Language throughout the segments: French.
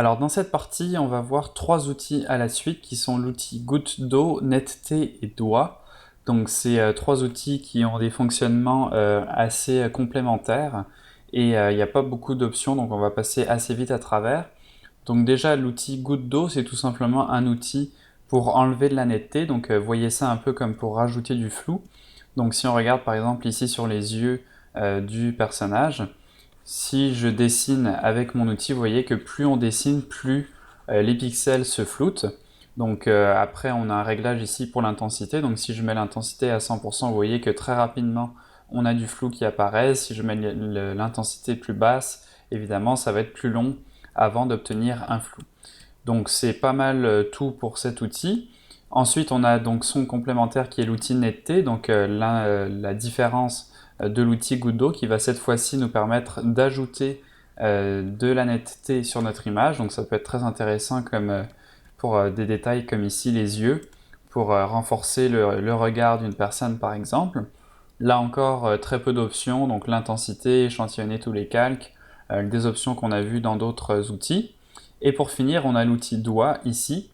Alors dans cette partie, on va voir trois outils à la suite qui sont l'outil goutte d'eau, netteté et doigt. Donc c'est trois outils qui ont des fonctionnements assez complémentaires et il n'y a pas beaucoup d'options, donc on va passer assez vite à travers. Donc déjà l'outil goutte d'eau, c'est tout simplement un outil pour enlever de la netteté, donc voyez ça un peu comme pour rajouter du flou. Donc si on regarde par exemple ici sur les yeux du personnage, si je dessine avec mon outil, vous voyez que plus on dessine, plus les pixels se floutent. Donc après, on a un réglage ici pour l'intensité. Donc si je mets l'intensité à 100%, vous voyez que très rapidement, on a du flou qui apparaît. Si je mets l'intensité plus basse, évidemment, ça va être plus long avant d'obtenir un flou. Donc c'est pas mal tout pour cet outil. Ensuite, on a donc son complémentaire qui est l'outil netteté, donc la différence de l'outil goutte d'eau qui va cette fois-ci nous permettre d'ajouter de la netteté sur notre image. Donc ça peut être très intéressant comme pour des détails comme ici les yeux, pour renforcer le regard d'une personne par exemple. Là encore, très peu d'options, donc l'intensité, échantillonner tous les calques, des options qu'on a vues dans d'autres outils. Et pour finir, on a l'outil doigt ici.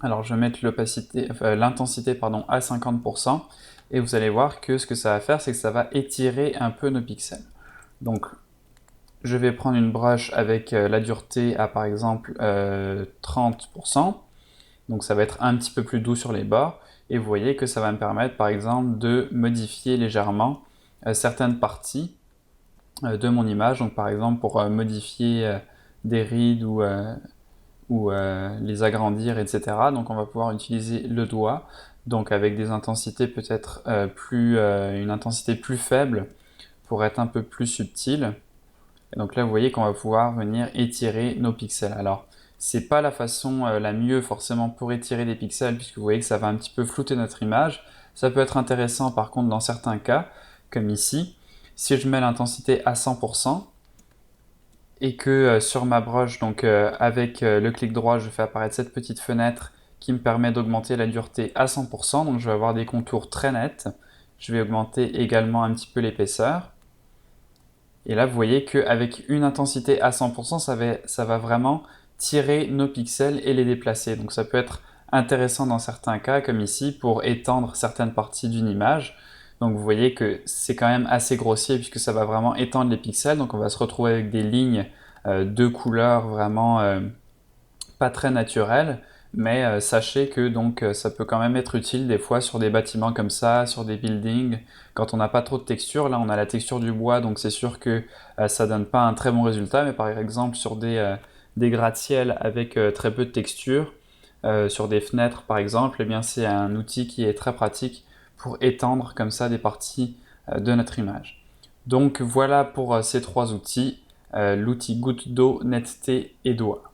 Alors je vais mettre l'intensité à 50% et vous allez voir que ce que ça va faire, c'est que ça va étirer un peu nos pixels. Donc je vais prendre une brush avec la dureté à par exemple 30%, donc ça va être un petit peu plus doux sur les bords, et vous voyez que ça va me permettre par exemple de modifier légèrement certaines parties de mon image, donc par exemple pour modifier des rides ou les agrandir, etc. Donc on va pouvoir utiliser le doigt, donc avec des intensités peut-être une intensité plus faible pour être un peu plus subtil. Et donc là vous voyez qu'on va pouvoir venir étirer nos pixels. Alors c'est pas la façon la mieux forcément pour étirer des pixels, puisque vous voyez que ça va un petit peu flouter notre image. Ça peut être intéressant par contre dans certains cas, comme ici. Si je mets l'intensité à 100%, et que sur ma broche, donc avec le clic droit, je fais apparaître cette petite fenêtre qui me permet d'augmenter la dureté à 100%, donc je vais avoir des contours très nets. Je vais augmenter également un petit peu l'épaisseur. Et là, vous voyez qu'avec une intensité à 100%, ça va vraiment tirer nos pixels et les déplacer. Donc ça peut être intéressant dans certains cas, comme ici, pour étendre certaines parties d'une image. Donc vous voyez que c'est quand même assez grossier puisque ça va vraiment étendre les pixels. Donc on va se retrouver avec des lignes de couleurs vraiment pas très naturelles. Mais sachez que donc ça peut quand même être utile des fois sur des bâtiments comme ça, sur des buildings, quand on n'a pas trop de texture. Là on a la texture du bois, donc c'est sûr que ça donne pas un très bon résultat. Mais par exemple sur des gratte-ciel avec très peu de texture, sur des fenêtres par exemple, eh bien c'est un outil qui est très pratique pour étendre comme ça des parties de notre image. Donc voilà pour ces trois outils, l'outil goutte d'eau, netteté et doigt.